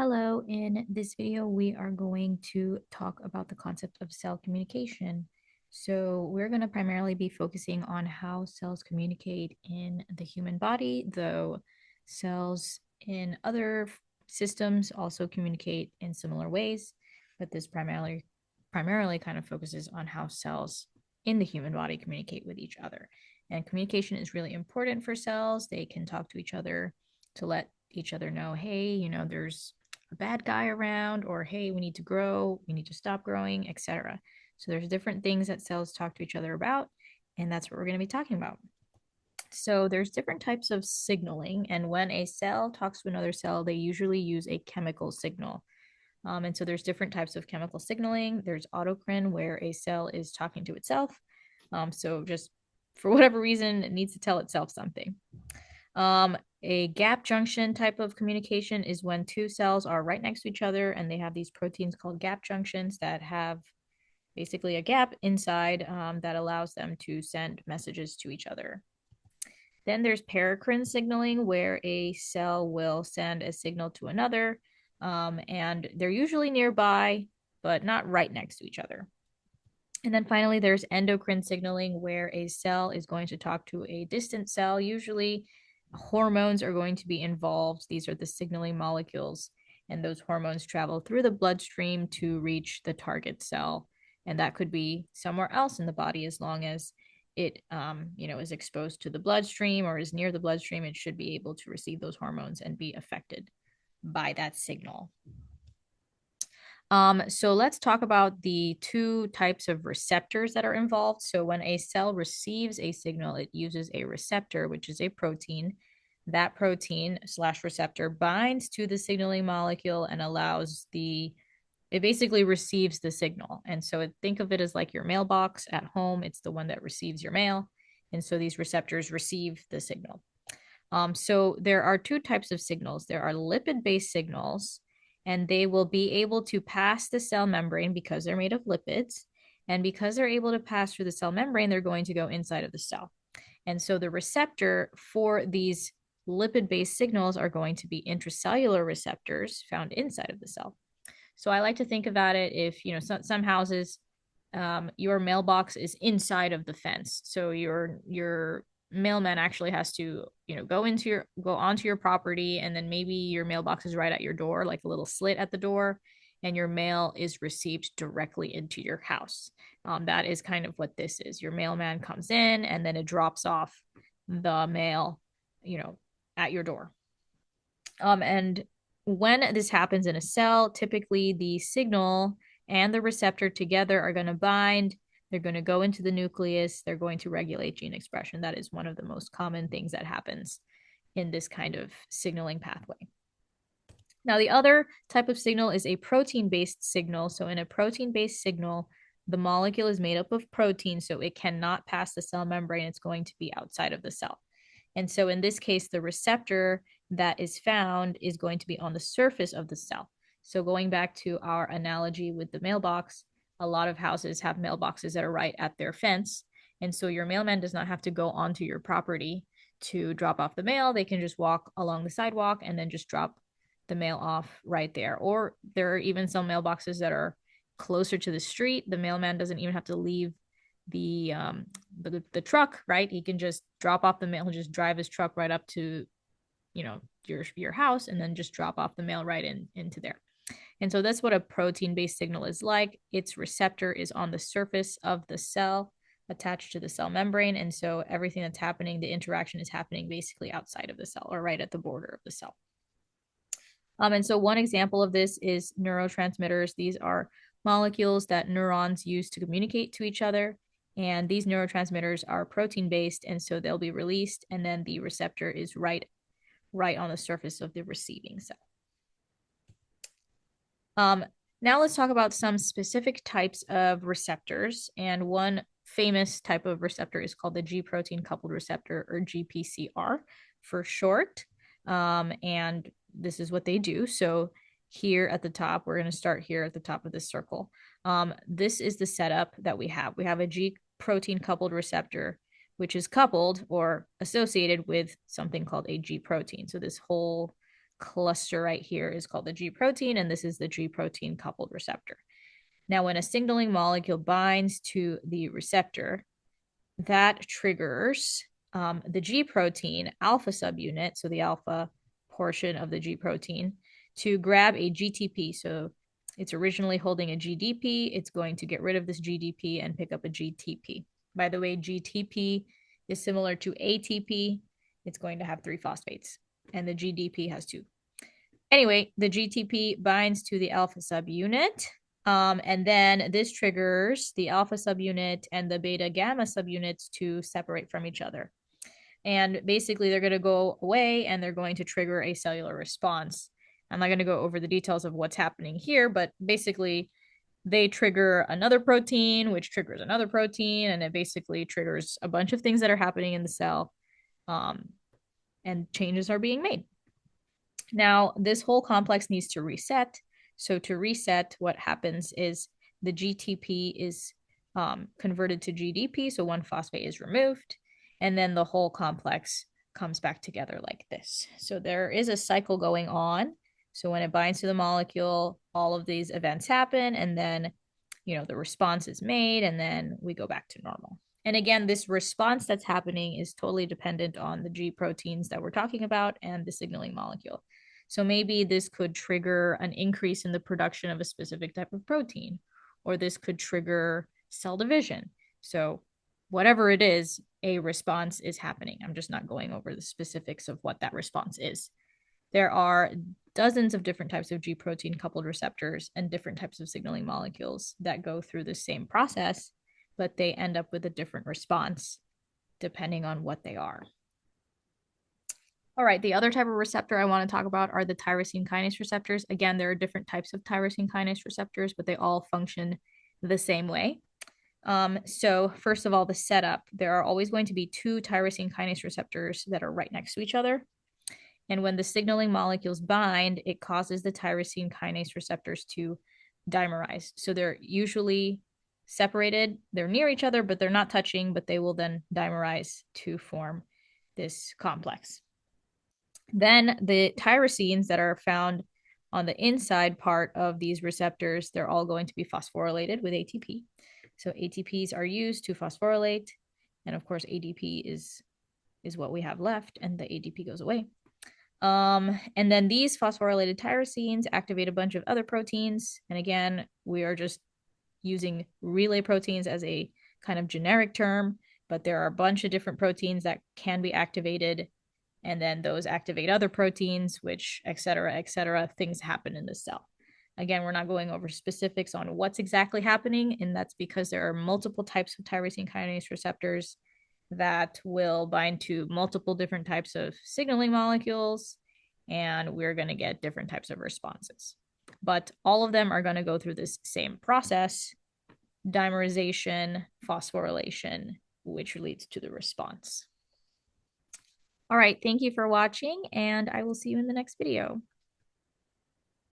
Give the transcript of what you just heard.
Hello, in this video, we are going to talk about the concept of cell communication. So, we're going to primarily be focusing on how cells communicate in the human body, though cells in other systems also communicate in similar ways, but this primarily kind of focuses on how cells in the human body communicate with each other. And communication is really important for cells. They can talk to each other to let each other know, hey, there's a bad guy around, or hey, we need to grow, we need to stop growing, etc. So there's different things that cells talk to each other about, and that's what we're going to be talking about. So there's different types of signaling, and when a cell talks to another cell, they usually use a chemical signal. And so there's different types of chemical signaling. There's autocrine, where a cell is talking to itself. So just for whatever reason, it needs to tell itself something. A gap junction type of communication is when two cells are right next to each other and they have these proteins called gap junctions that have basically a gap inside that allows them to send messages to each other. Then there's paracrine signaling, where a cell will send a signal to another, and they're usually nearby, but not right next to each other. And then finally, there's endocrine signaling, where a cell is going to talk to a distant cell. Usually, hormones are going to be involved. These are the signaling molecules, and those hormones travel through the bloodstream to reach the target cell. And that could be somewhere else in the body, as long as it is exposed to the bloodstream or is near the bloodstream. It should be able to receive those hormones and be affected by that signal. So let's talk about the two types of receptors that are involved. So when a cell receives a signal, it uses a receptor, which is a protein. That protein slash receptor binds to the signaling molecule and it basically receives the signal. And so think of it as like your mailbox at home. It's the one that receives your mail. And so these receptors receive the signal. So there are two types of signals. There are lipid-based signals, and they will be able to pass the cell membrane because they're made of lipids. And because they're able to pass through the cell membrane, they're going to go inside of the cell. And so the receptor for these lipid-based signals are going to be intracellular receptors found inside of the cell. So I like to think about it, if, some houses, your mailbox is inside of the fence. So your mailman actually has to, go onto your property, and then maybe your mailbox is right at your door, like a little slit at the door, and your mail is received directly into your house. That is kind of what this is. Your mailman comes in, and then it drops off the mail, at your door. And when this happens in a cell, typically the signal and the receptor together are going to bind. They're going to go into the nucleus. They're going to regulate gene expression. That is one of the most common things that happens in this kind of signaling pathway. Now, the other type of signal is a protein-based signal. So in a protein-based signal, the molecule is made up of protein, so it cannot pass the cell membrane. It's going to be outside of the cell. And so in this case, the receptor that is found is going to be on the surface of the cell. So going back to our analogy with the mailbox, a lot of houses have mailboxes that are right at their fence. And so your mailman does not have to go onto your property to drop off the mail. They can just walk along the sidewalk and then just drop the mail off right there. Or there are even some mailboxes that are closer to the street. The mailman doesn't even have to leave the truck, right? He can just drop off the mail and just drive his truck right up to, your house, and then just drop off the mail right into there. And so that's what a protein-based signal is like. Its receptor is on the surface of the cell, attached to the cell membrane. And so everything that's happening, the interaction is happening basically outside of the cell, or right at the border of the cell. And so one example of this is neurotransmitters. These are molecules that neurons use to communicate to each other. And these neurotransmitters are protein-based, and so they'll be released, and then the receptor is right on the surface of the receiving cell. Now let's talk about some specific types of receptors. And one famous type of receptor is called the G protein coupled receptor, or GPCR for short. And this is what they do. So here at the top, we're going to start here at the top of this circle. This is the setup that we have. We have a G protein coupled receptor, which is coupled or associated with something called a G protein. So this whole cluster right here is called the G protein, and this is the G protein coupled receptor. Now, when a signaling molecule binds to the receptor, that triggers the G protein alpha subunit, so the alpha portion of the G protein, to grab a GTP. So it's originally holding a GDP. It's going to get rid of this GDP and pick up a GTP. By the way, GTP is similar to ATP. It's going to have 3 phosphates, and the GDP has 2. Anyway, the GTP binds to the alpha subunit. And then this triggers the alpha subunit and the beta gamma subunits to separate from each other. And basically, they're going to go away and they're going to trigger a cellular response. I'm not going to go over the details of what's happening here, but basically, they trigger another protein, which triggers another protein, and it basically triggers a bunch of things that are happening in the cell, and changes are being made. Now, this whole complex needs to reset. So to reset, what happens is the GTP is converted to GDP, so 1 phosphate is removed, and then the whole complex comes back together like this. So there is a cycle going on. So when it binds to the molecule, all of these events happen, and then, the response is made, and then we go back to normal. And again, this response that's happening is totally dependent on the G proteins that we're talking about and the signaling molecule. So maybe this could trigger an increase in the production of a specific type of protein, or this could trigger cell division. So whatever it is, a response is happening. I'm just not going over the specifics of what that response is. There are dozens of different types of G protein coupled receptors and different types of signaling molecules that go through the same process, but they end up with a different response depending on what they are. All right, the other type of receptor I want to talk about are the tyrosine kinase receptors. Again, there are different types of tyrosine kinase receptors, but they all function the same way. So first of all, the setup, there are always going to be 2 tyrosine kinase receptors that are right next to each other. And when the signaling molecules bind, it causes the tyrosine kinase receptors to dimerize. So they're usually separated, they're near each other, but they're not touching, but they will then dimerize to form this complex. Then the tyrosines that are found on the inside part of these receptors, they're all going to be phosphorylated with ATP. So ATPs are used to phosphorylate, and of course ADP is what we have left, and the ADP goes away. And then these phosphorylated tyrosines activate a bunch of other proteins. And again, we are just using relay proteins as a kind of generic term, but there are a bunch of different proteins that can be activated, and then those activate other proteins, which et cetera, things happen in the cell. Again, we're not going over specifics on what's exactly happening, and that's because there are multiple types of tyrosine kinase receptors that will bind to multiple different types of signaling molecules, and we're going to get different types of responses. But all of them are going to go through this same process, dimerization, phosphorylation, which leads to the response. All right, thank you for watching, and I will see you in the next video.